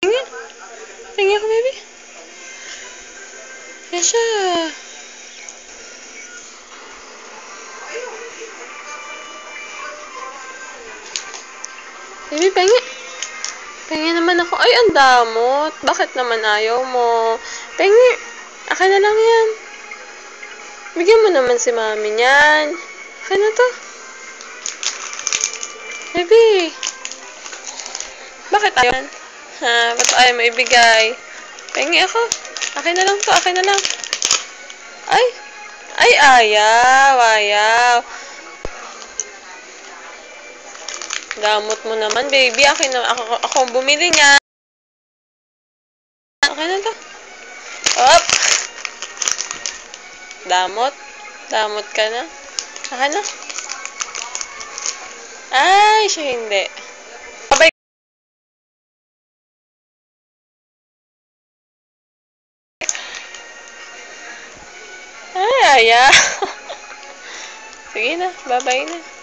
Tingin. Tingin ako, baby. Yan siya. Baby, pengi. Pengi naman ako. Ay, ang damot. Bakit naman ayaw mo? Pengi. Akin na lang yan. Bigyan mo naman si mami niyan. Akin na to. Baby. Bakit ayaw? Ha? Ba't ayaw mo ibigay? Pengi ako. Akin na lang to. Akin na lang. Ay. Ay, ayaw. Ayaw. Damot mo naman, baby. Akin na. Ako ang bumili niya. Akin na to. Op. Damot. Damot ka na. Akin na. Ay, siya hindi. Babay. Ay, ayaw. Sige na. Babay na.